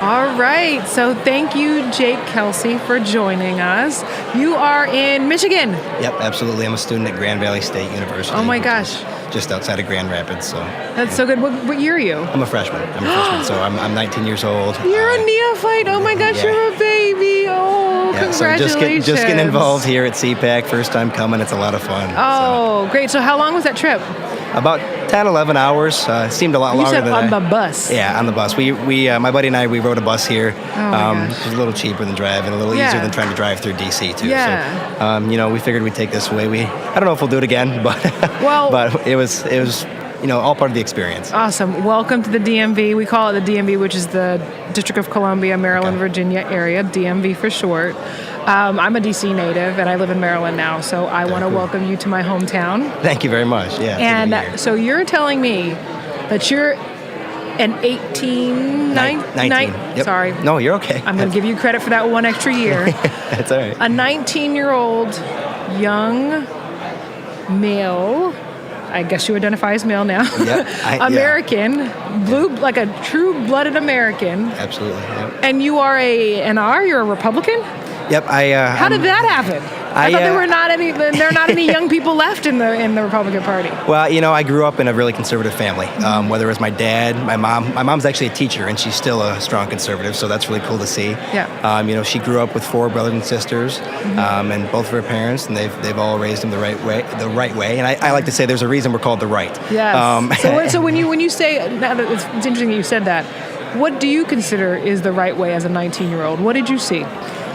All right. So thank you, Jake Kelsey, for joining us. You are in Michigan. Yep, absolutely. I'm a student at Grand Valley State University. Oh my gosh. Just outside of Grand Rapids. So That's so good. What year are you? I'm a freshman. So I'm 19 years old. You're a neophyte. Oh my gosh, you're a baby. Oh, congratulations. So just getting involved here at CPAC. First time coming. It's a lot of fun. Oh, great. So how long was that trip? About 10, 11 hours. Seemed a lot longer than that. You said on the bus. Yeah, on the bus. We my buddy and I, we rode a bus here. Oh my gosh. It was a little cheaper than driving, a little easier than trying to drive through DC too. Yeah. So, we figured we'd take this away. I don't know if we'll do it again, but but it was all part of the experience. Awesome. Welcome to the DMV. We call it the DMV, which is the District of Columbia, Maryland, Virginia area, DMV for short. I'm a DC native, and I live in Maryland now, so I want to welcome you to my hometown. Thank you very much. Yeah. And so you're telling me that you're an 19. Yep. Sorry. No, you're okay. I'm going to give you credit for that one extra year. That's all right. A 19-year-old young male, I guess you identify as male now. Yep. American, like a true-blooded American. Absolutely. Yep. And you are you're a Republican? Yep. How did that happen? I thought there are not any young people left in the Republican Party. Well, I grew up in a really conservative family. Whether it was my dad, my mom. My mom's actually a teacher, and she's still a strong conservative, so that's really cool to see. Yeah. She grew up with 4 brothers and sisters, and both of her parents, and they've all raised them the right way. And I like to say there's a reason we're called the right. Yes. So when you say, it's interesting that you said that. What do you consider is the right way as a 19-year-old? What did you see?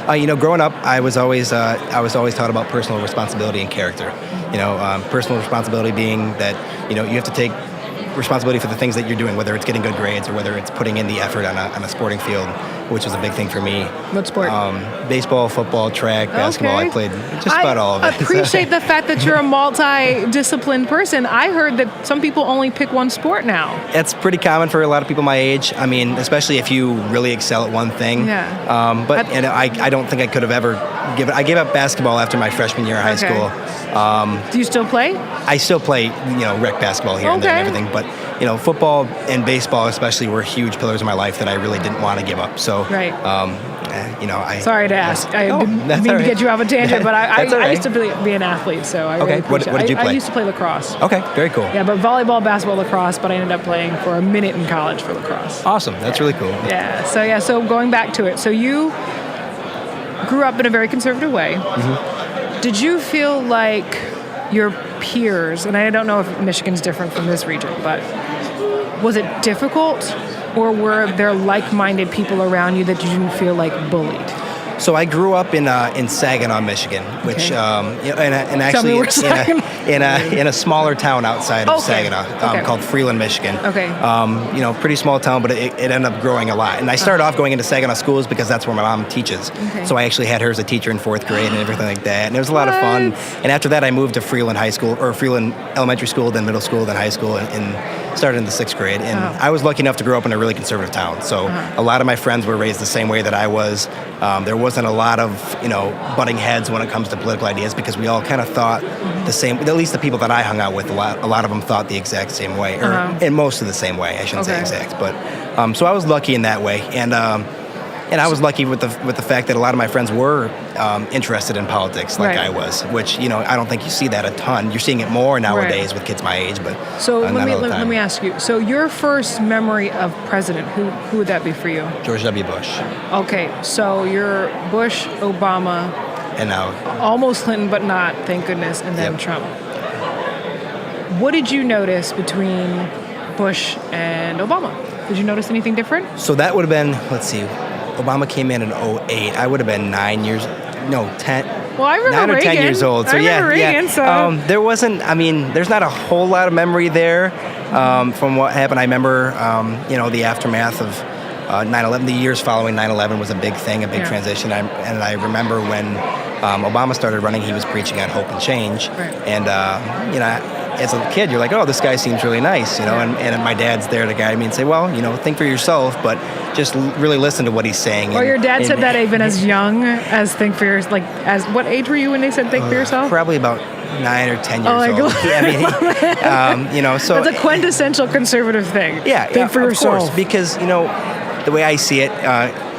Growing up, I was always taught about personal responsibility and character. Personal responsibility being that you have to take responsibility for the things that you're doing, whether it's getting good grades or whether it's putting in the effort on a sporting field, which was a big thing for me. What sport? Baseball, football, track, basketball. Okay. I played just about all of it. I appreciate the fact that you're a multi-disciplined person. I heard that some people only pick one sport now. It's pretty common for a lot of people my age. I mean, especially if you really excel at one thing. Yeah. I don't think I could have ever I gave up basketball after my freshman year of high school. Do you still play? I still play, rec basketball here and there and everything. But, football and baseball especially were huge pillars in my life that I really didn't want to give up. So, right. Sorry to ask. I didn't mean to get you off a tangent, but I used to be an athlete, so I really appreciate it. What did you play? I used to play lacrosse. Okay, very cool. Yeah, but volleyball, basketball, lacrosse, but I ended up playing for a minute in college for lacrosse. Awesome. That's really cool. Yeah. So going back to it. So you grew up in a very conservative way. Mm-hmm. Did you feel like your peers, and I don't know if Michigan's different from this region, but was it difficult, or were there like-minded people around you that you didn't feel like bullied? So I grew up in Saginaw, Michigan, which and actually in a smaller town outside of Saginaw called Freeland, Michigan. Okay. Pretty small town, but it ended up growing a lot. And I started off going into Saginaw schools because that's where my mom teaches. Okay. So I actually had her as a teacher in 4th grade and everything like that. And it was a lot of fun. And after that, I moved to Freeland High School, or Freeland Elementary School, then middle school, then high school, and started in the 6th grade. And I was lucky enough to grow up in a really conservative town. So a lot of my friends were raised the same way that I was. There wasn't a lot of, butting heads when it comes to political ideas because we all kind of thought the same, at least the people that I hung out with, a lot of them thought the exact same way, or in most of the same way, I shouldn't say exact. But so I was lucky in that way. And I was lucky with the fact that a lot of my friends were interested in politics like I was, which, I don't think you see that a ton. You're seeing it more nowadays with kids my age, but so let me ask you. So your first memory of president, who would that be for you? George W. Bush. Okay, so you're Bush, Obama, and now almost Clinton, but not, thank goodness, and then Trump. What did you notice between Bush and Obama? Did you notice anything different? So that would have been, let's see, Obama came in 2008. I would have been 10. Well, I remember 9 or 10 Reagan. years old. So I remember Reagan, so. There wasn't, there's not a whole lot of memory there from what happened. I remember, the aftermath of 9/11. The years following 9/11 was a big thing, a big transition. And I remember when Obama started running, he was preaching on hope and change. Right. And, as a kid, you're like, oh, this guy seems really nice, and my dad's there to guide me and say, well, think for yourself, but just really listen to what he's saying. Well, your dad said that even as young as think for yourself, as what age were you when they said think for yourself? Probably about 9 or 10 years old. So that's a quintessential conservative thing. Yeah, think for yourself. Of course, because the way I see it,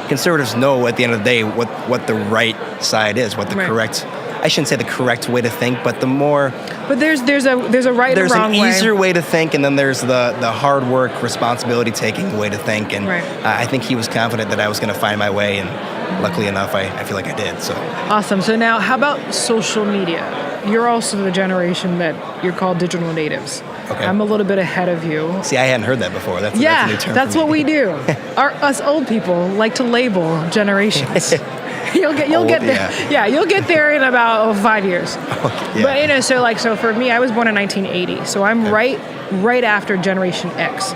conservatives know at the end of the day what the right side is, what the correct. I shouldn't say the correct way to think, but the more. But there's a right and wrong way. There's an easier way to think, and then there's the hard work, responsibility taking way to think. And I think he was confident that I was going to find my way, and luckily enough, I feel like I did. So awesome. So now, how about social media? You're also the generation that you're called digital natives. Okay. I'm a little bit ahead of you. See, I hadn't heard that before. That's a new term. That's what we do. Us old people like to label generations. You'll get there. Yeah, you'll get there in about 5 years. Okay, But so for me, I was born in 1980, so I'm right after Generation X.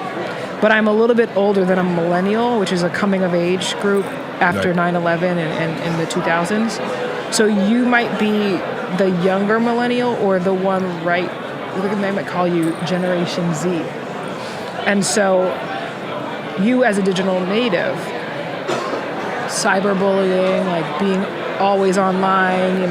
But I'm a little bit older than a millennial, which is a coming of age group after 9/11 and in the 2000s. So you might be the younger millennial or the one right. They might call you Generation Z. And so you as a digital native, cyberbullying, like being always online,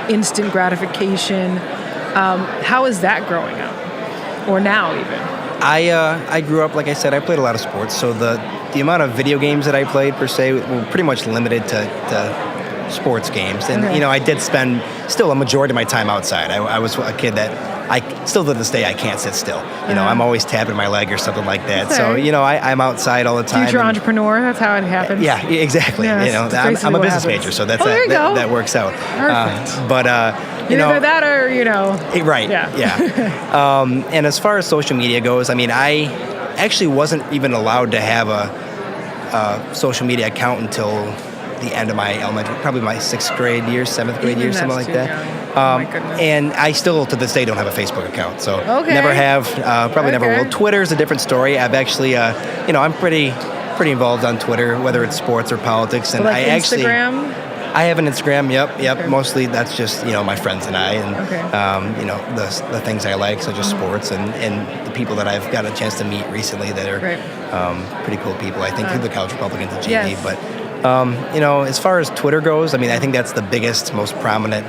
instant gratification. How is that growing up? Or now even? I grew up, like I said, I played a lot of sports. So the amount of video games that I played per se were pretty much limited to sports games. And, I did spend still a majority of my time outside. I was a kid that still to this day, I can't sit still. I'm always tapping my leg or something like that. That's so, right. I'm outside all the time. Future entrepreneur, that's how it happens. Yeah, exactly. Yeah, I'm a business major, so that works out. Perfect. But either that or, Right, yeah. And as far as social media goes, I actually wasn't even allowed to have a social media account until the end of my elementary, probably my 6th grade year, 7th grade year, something like that. Oh my goodness. And I still, to this day, don't have a Facebook account. So never have, probably never will. Twitter's a different story. I've actually, I'm pretty involved on Twitter, whether it's sports or politics. And like Instagram? I have an Instagram, yep. Okay. Mostly that's just, my friends and I, and, the things I like, such as sports and the people that I've got a chance to meet recently that are pretty cool people, I think, through the College Republicans at GD. Yes. But as far as Twitter goes, I think that's the biggest, most prominent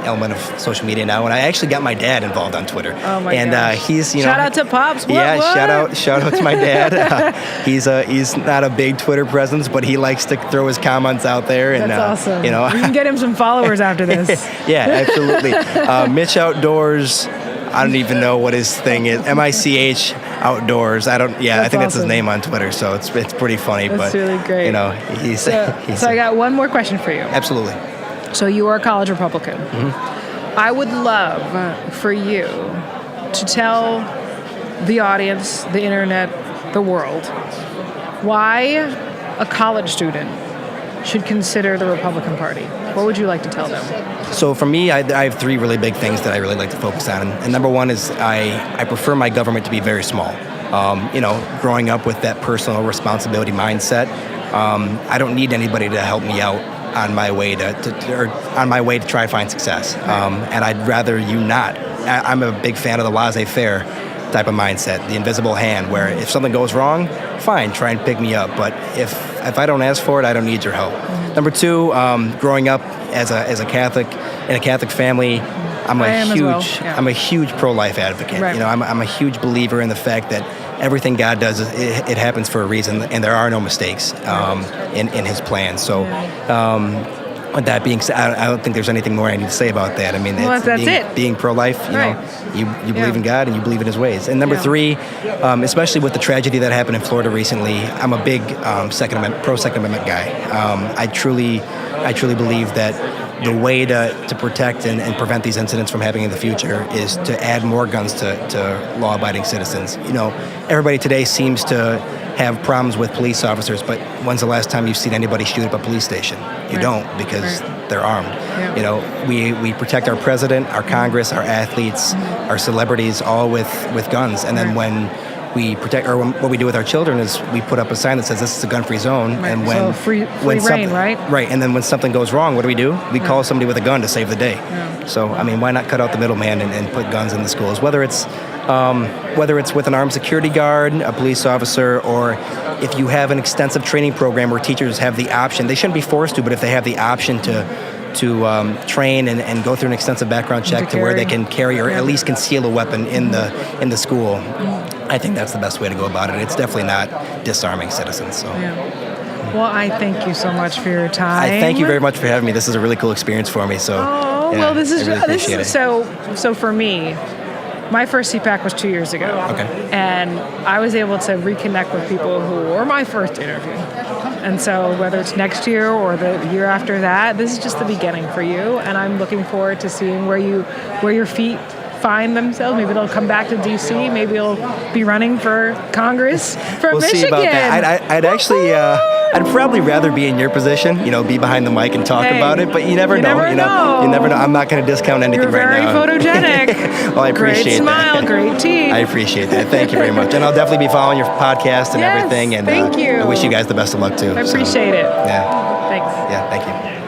element of social media now. And I actually got my dad involved on Twitter. Oh my gosh. He's, shout out to Pops. What? Shout out to my dad. He's not a big Twitter presence, but he likes to throw his comments out there. And, that's awesome. We can get him some followers after this. Yeah, absolutely. Mitch Outdoors. I don't even know what his thing is. MICH Outdoors. I think that's his name on Twitter. So it's pretty funny. That's really great. So I got one more question for you. Absolutely. So you are a college Republican. Mm-hmm. I would love for you to tell the audience, the internet, the world, why a college student should consider the Republican Party. What would you like to tell them? So for me, I have 3 really big things that I really like to focus on. And number one is I prefer my government to be very small. Growing up with that personal responsibility mindset, I don't need anybody to help me out on my way to try to find success. And I'd rather you not. I'm a big fan of the laissez-faire type of mindset, the invisible hand, where if something goes wrong, fine, try and pick me up. But if I don't ask for it, I don't need your help. Number 2, growing up as a Catholic in a Catholic family, I'm a huge pro-life advocate. Right. I'm a huge believer in the fact that everything God does, it happens for a reason, and there are no mistakes in His plan. So. With that being said, I don't think there's anything more I need to say about that. Being pro-life, you believe in God and you believe in His ways. And number 3, especially with the tragedy that happened in Florida recently, I'm a big Second Amendment guy. I truly believe that the way to protect and prevent these incidents from happening in the future is to add more guns to law-abiding citizens. Everybody today seems to have problems with police officers, but when's the last time you've seen anybody shoot up a police station? You don't, because they're armed. Yeah. We protect our president, our Congress, our athletes, our celebrities, all with guns. And then when we protect, or what we do with our children is we put up a sign that says this is a gun-free zone. Right. And when free reign, right? Right. And then when something goes wrong, what do? We call somebody with a gun to save the day. Yeah. So why not cut out the middleman and put guns in the schools? Whether it's with an armed security guard, a police officer, or if you have an extensive training program where teachers have the option, they shouldn't be forced to, but if they have the option to train and go through an extensive background check to where they can carry or at least conceal a weapon in the school, I think that's the best way to go about it. It's definitely not disarming citizens. So. Yeah. Well, I thank you so much for your time. I thank you very much for having me. This is a really cool experience for me. So. Well, this is really appreciate it. So for me, my first CPAC was 2 years ago. Okay. And I was able to reconnect with people who were my first interview. And so whether it's next year or the year after that, this is just the beginning for you. And I'm looking forward to seeing where your feet find themselves. Maybe they'll come back to DC. Maybe you'll be running for Congress from Michigan. We'll see about that. I'd actually, I'd probably rather be in your position, be behind the mic and talk about it, but you never know. You never know. I'm not going to discount anything right now. You're very photogenic. Well, I appreciate great smile, that. Great teeth. I appreciate that. Thank you very much. And I'll definitely be following your podcast and everything. And thank you. I wish you guys the best of luck too. I appreciate it. Yeah. Thanks. Yeah, thank you.